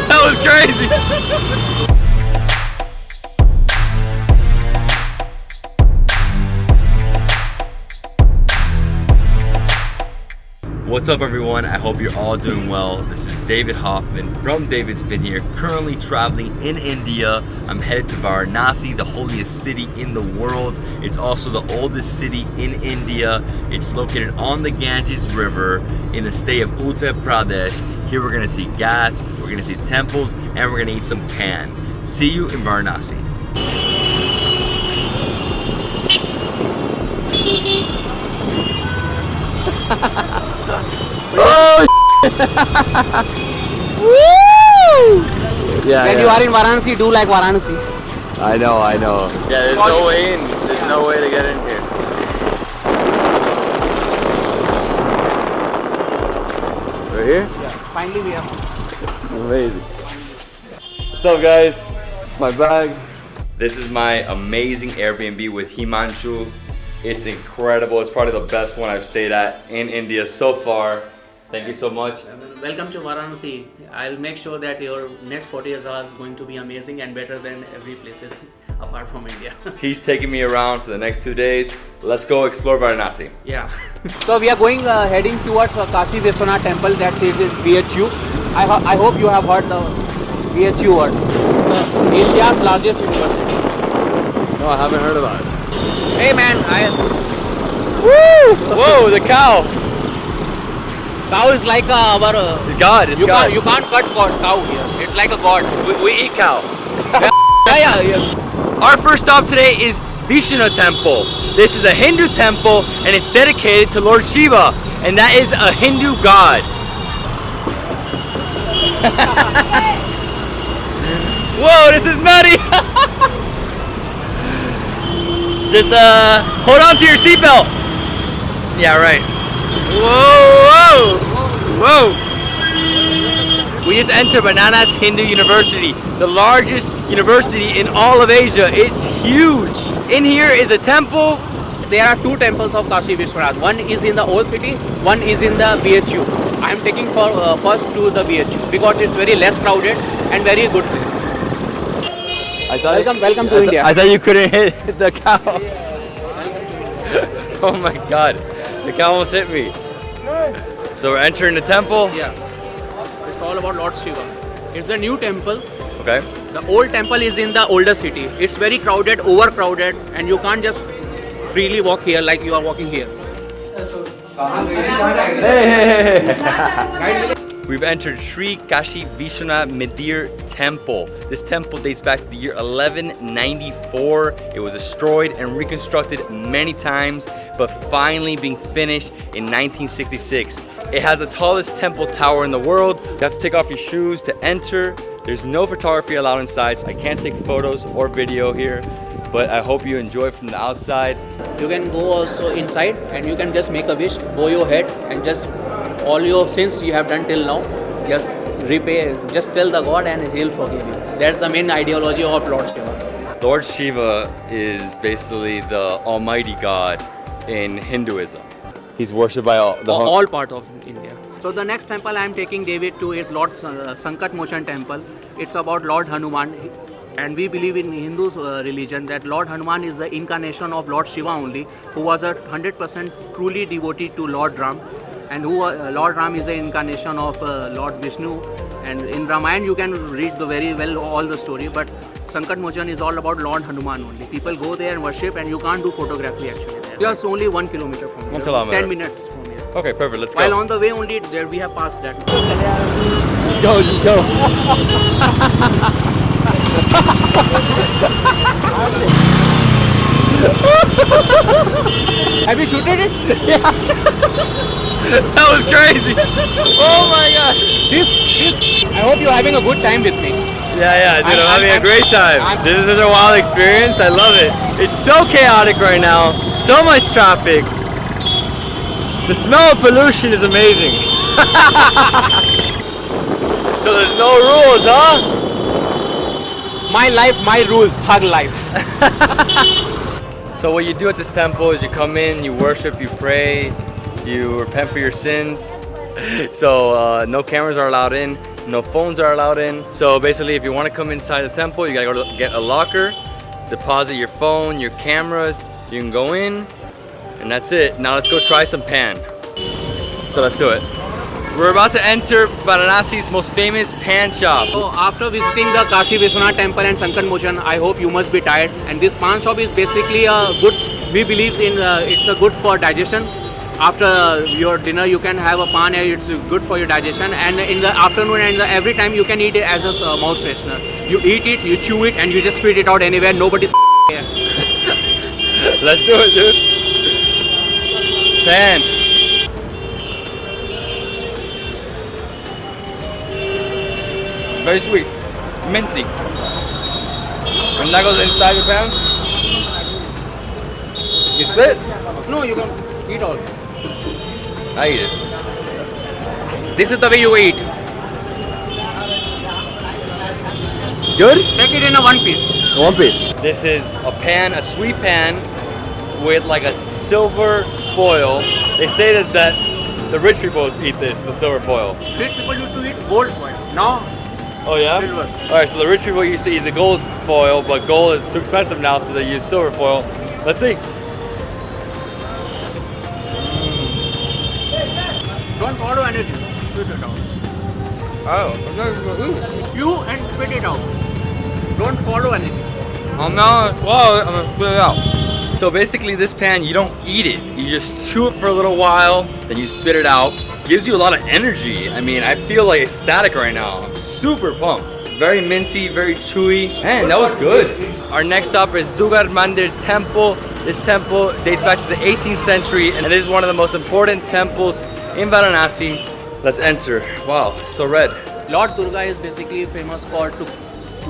That was crazy. What's up everyone? I hope you're all doing well. This is David Hoffman from Davidsbeenhere, currently traveling in India. I'm headed to Varanasi, the holiest city in the world. It's also the oldest city in India. It's located on the Ganges River in the state of Uttar Pradesh. Here we're gonna see ghats, we're gonna see temples, and we're gonna eat some pan. See you in Varanasi. Oh! Woo! Yeah, when you are in Varanasi, do like Varanasi. I know. Yeah, there's no way in. There's no way to get in here. We're here? Yeah, finally we have. Amazing. What's up, guys? My bag. This is my amazing Airbnb with Himanshu. It's incredible. It's probably the best one I've stayed at in India so far. Thank you so much. Welcome to Varanasi. I'll make sure that your next 40 years are going to be amazing and better than every places apart from India. He's taking me around for the next 2 days. Let's go explore Varanasi. Yeah. So we are going heading towards Keshave Paan Temple that is in BHU. I hope you have heard the BHU word. It's Asia's largest university. No, I haven't heard about it. Hey man, Woo! Whoa, the cow! cow is like our. God, it's God. You can't cut cow here. It's like a god. We eat cow. Yeah. Our first stop today is Vishawatha Temple. This is a Hindu temple and it's dedicated to Lord Shiva, and that is a Hindu god. Whoa, this is nutty! Just hold on to your seatbelt. Yeah, right. Whoa, whoa, whoa. We just entered Bananas Hindu University, the largest university in all of Asia. It's huge. In here is a temple. There are two temples of Kashi Vishwanath. One is in the old city, one is in the BHU. I am taking first to the BHU because it's very less crowded and very good place. Welcome to India. I thought you couldn't hit the cow. Oh my God, the cow almost hit me. So we're entering the temple. Yeah. It's all about Lord Shiva. It's a new temple. Okay. The old temple is in the older city. It's very crowded, overcrowded, and you can't just freely walk here like you are walking here. Hey. We've entered Sri Kashi Vishwanath Mandir Temple. This temple dates back to the year 1194. It was destroyed and reconstructed many times, but finally being finished in 1966. It has the tallest temple tower in the world. You have to take off your shoes to enter. There's no photography allowed inside, so I can't take photos or video here, but I hope you enjoy from the outside. You can go also inside and you can just make a wish, bow your head, and just all your sins you have done till now, just repay, just tell the God and He'll forgive you. That's the main ideology of Lord Shiva. Lord Shiva is basically the almighty God in Hinduism. He's worshipped by all part of India. So the next temple I am taking David to is Lord Sankat Mochan Temple. It's about Lord Hanuman. And we believe in Hindu religion that Lord Hanuman is the incarnation of Lord Shiva only, who was a 100% truly devotee to Lord Ram, and who Lord Ram is the incarnation of Lord Vishnu. And in Ramayana you can read very well all the story, but Sankat Mochan is all about Lord Hanuman only. People go there and worship, and you can't do photography actually there. Just only 1 kilometer from here. 1 kilometer. 10 minutes from here. Okay, perfect. Let's go. While on the way only there we have passed that. Just go. Have you shooted it? Yeah. That was crazy. Oh my God. I hope you're having a good time with me. Yeah, dude, I'm having a great time. This is such a wild experience. I love it. It's so chaotic right now. So much traffic. The smell of pollution is amazing. So there's no rules, huh? My life, my rules, thug life. So what you do at this temple is you come in, you worship, you pray, you repent for your sins, So no cameras are allowed in, no phones are allowed in. So basically, if you want to come inside the temple, you gotta go to get a locker, deposit your phone, your cameras. You can go in, and that's it. Now let's go try some pan. So let's do it. We're about to enter Varanasi's most famous pan shop. So after visiting the Kashi Vishwanath Temple and Sankat Mochan, I hope you must be tired. And this pan shop is basically a good. We believe in it's a good for digestion. After your dinner, you can have a pan and it's good for your digestion. And in the afternoon and every time you can eat it as a mouth freshener. You eat it, you chew it, and you just spit it out anywhere. Nobody's here. Let's do it, dude. Pan. Very sweet. Minty. And that goes inside the pan? You spit? No, you can eat also. I eat it. This is the way you eat. Good? Take it in a one piece. One piece. This is a pan, a sweet pan with like a silver foil. They say that the rich people eat this, the silver foil. Rich people used to eat gold foil. Now, Oh yeah? silver. Alright, so the rich people used to eat the gold foil, but gold is too expensive now, so they use silver foil. Let's see. Don't follow anything. Spit it out. Oh, You and spit it out. Don't follow anything. I'm not gonna swallow it, I'm gonna spit it out. So basically this pan, you don't eat it. You just chew it for a little while, then you spit it out. Gives you a lot of energy. I mean, I feel like ecstatic right now. I'm super pumped. Very minty, very chewy. Man, that was good. Our next stop is DURGA MANDIR Temple. This temple dates back to the 18th century, and it is one of the most important temples in Varanasi. Let's enter. Wow, so red. Lord Durga is basically famous for to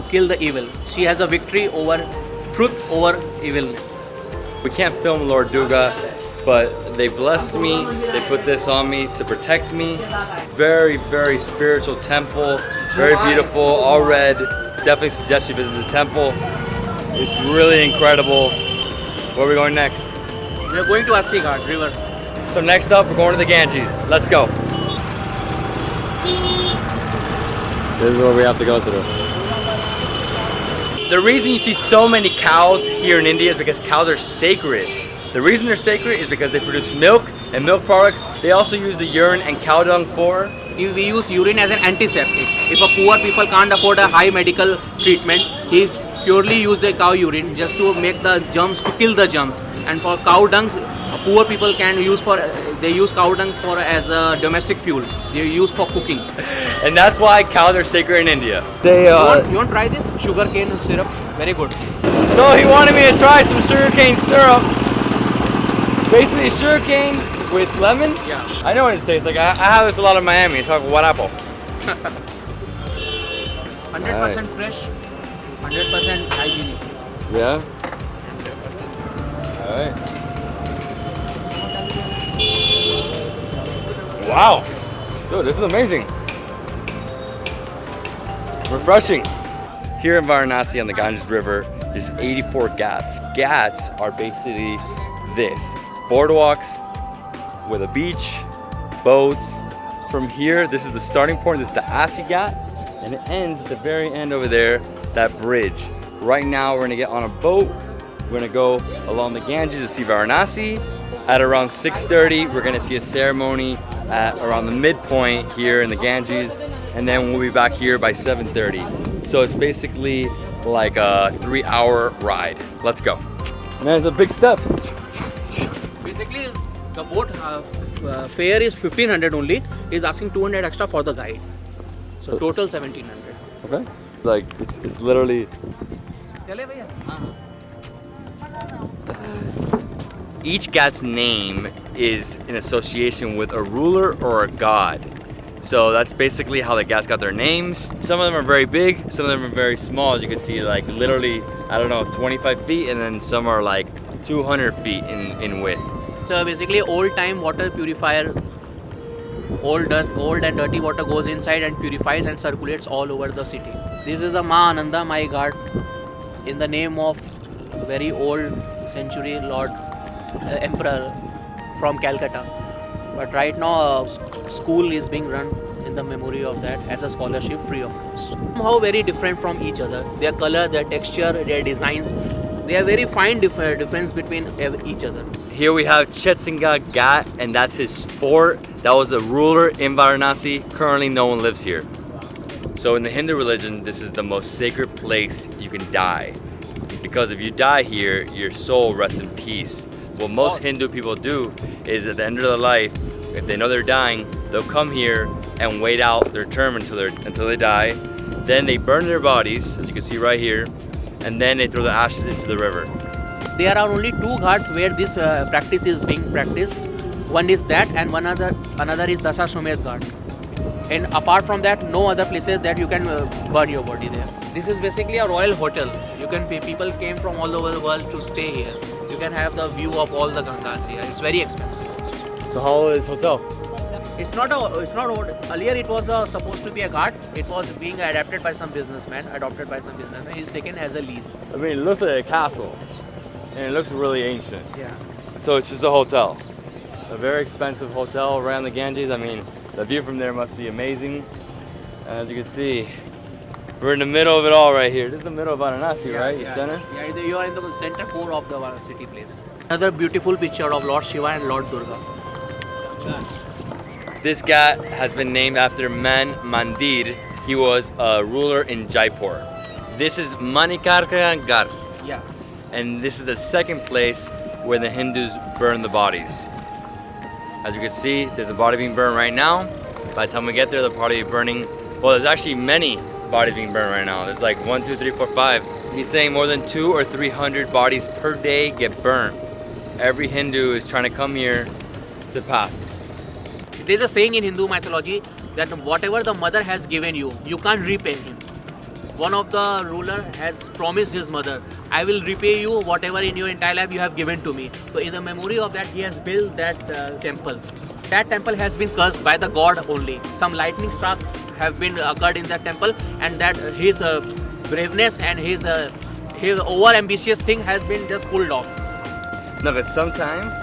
kill the evil. She has a victory over truth over evilness. We can't film Lord Durga, but they blessed me. They put this on me to protect me. Very, very spiritual temple. Very beautiful, all red. Definitely suggest you visit this temple. It's really incredible. Where are we going next? We are going to Assi Ghat river. So next up, we're going to the Ganges. Let's go. This is what we have to go through. The reason you see so many cows here in India is because cows are sacred. The reason they're sacred is because they produce milk and milk products. They also use the urine and cow dung for. We use urine as an antiseptic. If a poor people can't afford a high medical treatment, he purely use the cow urine just to make the germs, to kill the germs. And for cow dungs, poor people can use they use cow dung for as a domestic fuel. They use for cooking. And that's why cows are sacred in India. You want to try this? Sugar cane syrup. Very good. So he wanted me to try some sugarcane syrup. Basically sugarcane with lemon. Yeah. I know what it tastes like. I have this a lot in Miami. It's called one apple. 100% fresh, 100% hygienic. Yeah? Alright. Wow. Dude, this is amazing. Refreshing. Here in Varanasi on the Ganges River, there's 84 ghats. Ghats are basically this. Boardwalks with a beach, boats. From here, this is the starting point. This is the Assi Ghat, and it ends at the very end over there, that bridge. Right now, we're gonna get on a boat. We're gonna go along the Ganges to see Varanasi. At around 6:30, we're gonna see a ceremony at around the midpoint here in the Ganges, and then we'll be back here by 7:30. So it's basically like a 3-hour ride. Let's go. And there's the big steps. Basically, the boat fare is 1500 only. He's asking 200 extra for the guide. So total 1700. Okay. Like, it's literally... Each ghat's name is in association with a ruler or a god. So that's basically how the ghats got their names. Some of them are very big, some of them are very small. As you can see, like literally, I don't know, 25 feet, and then some are like 200 feet in width. So basically, old time water purifier. Old and dirty water goes inside and purifies and circulates all over the city. This is the Ma Ananda Mai Ghat in the name of very old century Lord Emperor from Calcutta. But right now, school is being run in the memory of that as a scholarship, free of cost. Somehow very different from each other. Their color, their texture, their designs, they are very fine difference between each other. Here we have Chetsinga Ghat, and that's his fort. That was a ruler in Varanasi. Currently, no one lives here. So in the Hindu religion, this is the most sacred place you can die. Because if you die here, your soul rests in peace. What most Hindu people do is at the end of their life, if they know they're dying, they'll come here and wait out their term until they die. Then they burn their bodies, as you can see right here, and then they throw the ashes into the river. There are only two ghats where this practice is being practiced. One is that, and another is Dasashwamedh Ghat. And apart from that, no other places that you can burn your body there. This is basically a royal hotel. People came from all over the world to stay here. You can have the view of all the Gangas here. It's very expensive also. So how is hotel? Earlier it was supposed to be a ghat. It was being adopted by some businessman. He's taken as a lease. I mean, it looks like a castle, and it looks really ancient. Yeah. So it's just a hotel, a very expensive hotel around the Ganges. I mean, the view from there must be amazing. And as you can see, we're in the middle of it all right here. This is the middle of Varanasi, right? The center? Yeah, you are in the center core of the city place. Another beautiful picture of Lord Shiva and Lord Durga. This ghat has been named after MANDIR. He was a ruler in Jaipur. This is Manikarnika Ghat. Yeah. And this is the second place where the Hindus burn the bodies. As you can see, there's a body being burned right now. By the time we get there, they'll probably be burning. Well, there's actually many bodies being burned right now. There's like 1, 2, 3, 4, 5. He's saying more than 200 or 300 bodies per day get burnt. Every Hindu is trying to come here to pass. There's a saying in Hindu mythology that whatever the mother has given you, you can't repay him. One of the ruler has promised his mother, I will repay you whatever in your entire life you have given to me. So in the memory of that, he has built that temple. That temple has been cursed by the god only. Some lightning strikes have been occurred in that temple, and that his braveness and his over-ambitious thing has been just pulled off. No, but sometimes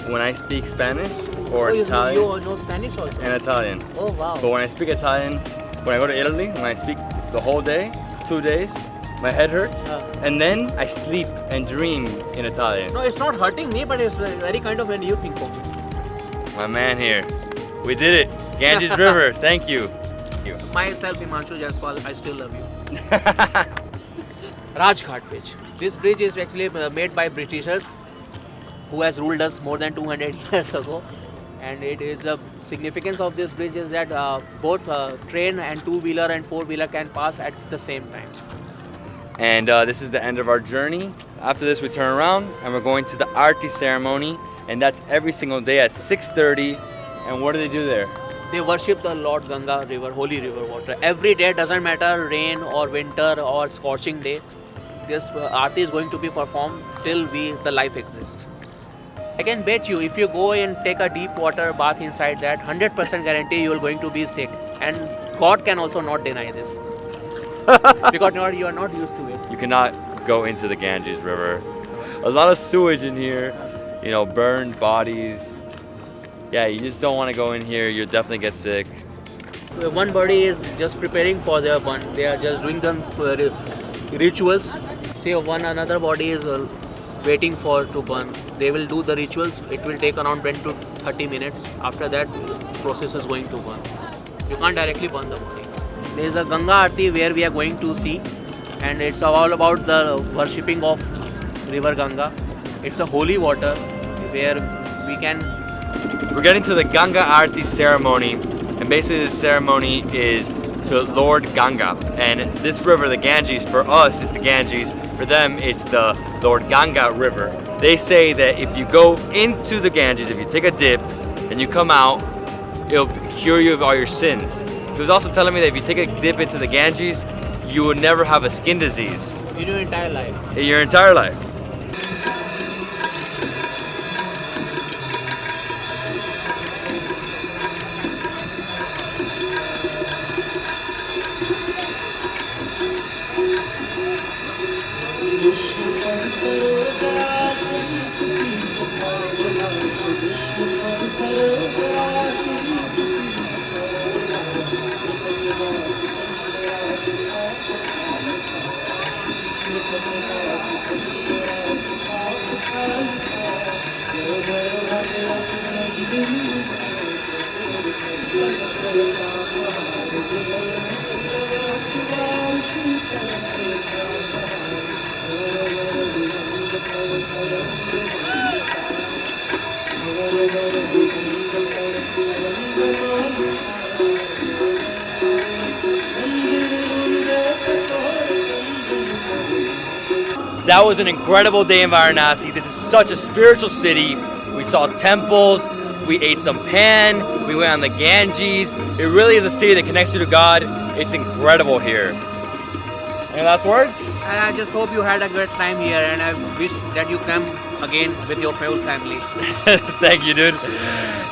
when I speak Spanish or Italian, you know Spanish also? and Italian. Oh wow. But when I speak Italian, when I go to Italy, when I speak the whole day, 2 days, my head hurts, and then I sleep and dream in Italian. No, it's not hurting me, but it's very kind of a new thing for me. My man here, we did it. Ganges River, thank you. Myself, Himanshu Jaiswal, I still love you. Rajghat Bridge. This bridge is actually made by Britishers who has ruled us more than 200 years ago. And it is the significance of this bridge is that both train and two-wheeler and four-wheeler can pass at the same time. And this is the end of our journey. After this, we turn around and we're going to the AARTI ceremony, and that's every single day at 6:30. And what do they do there? They worship the Lord Ganga river, holy river water. Every day, doesn't matter rain or winter or scorching day, this Aarti is going to be performed till the life exists. I can bet you, if you go and take a deep water bath inside that, 100% guarantee you are going to be sick. And God can also not deny this. Because you are not used to it. You cannot go into the Ganges River. A lot of sewage in here, you know, burned bodies. Yeah, you just don't want to go in here. You'll definitely get sick. One body is just preparing for their burn. They are just doing the rituals. Say another body is waiting to burn. They will do the rituals. It will take around 20 to 30 minutes. After that, process is going to burn. You can't directly burn the body. There is a Ganga Aarti where we are going to see, and it's all about the worshipping of river Ganga. It's a holy water where we can. We're getting to the Ganga Aarti ceremony, and basically the ceremony is to Lord Ganga. And this river, the Ganges, for us is the Ganges. For them, it's the Lord Ganga River. They say that if you go into the Ganges, if you take a dip and you come out, it'll cure you of all your sins. He was also telling me that if you take a dip into the Ganges, you will never have a skin disease. In your entire life. In your entire life. That was an incredible day in Varanasi. This is such a spiritual city. We saw temples, we ate some pan, we went on the Ganges. It really is a city that connects you to God. It's incredible here. Any last words? And I just hope you had a great time here, and I wish that you come again with your whole family. Thank you, dude.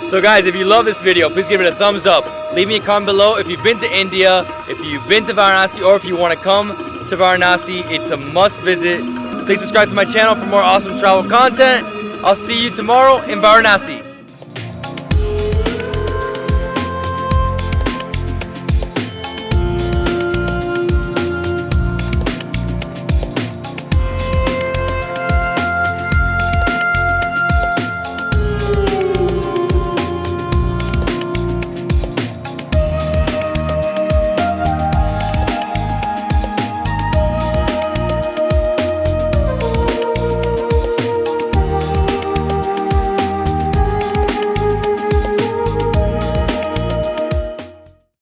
So guys, if you love this video, please give it a thumbs up. Leave me a comment below if you've been to India, if you've been to Varanasi, or if you want to come to Varanasi. It's a must visit. Please subscribe to my channel for more awesome travel content. I'll see you tomorrow in Varanasi.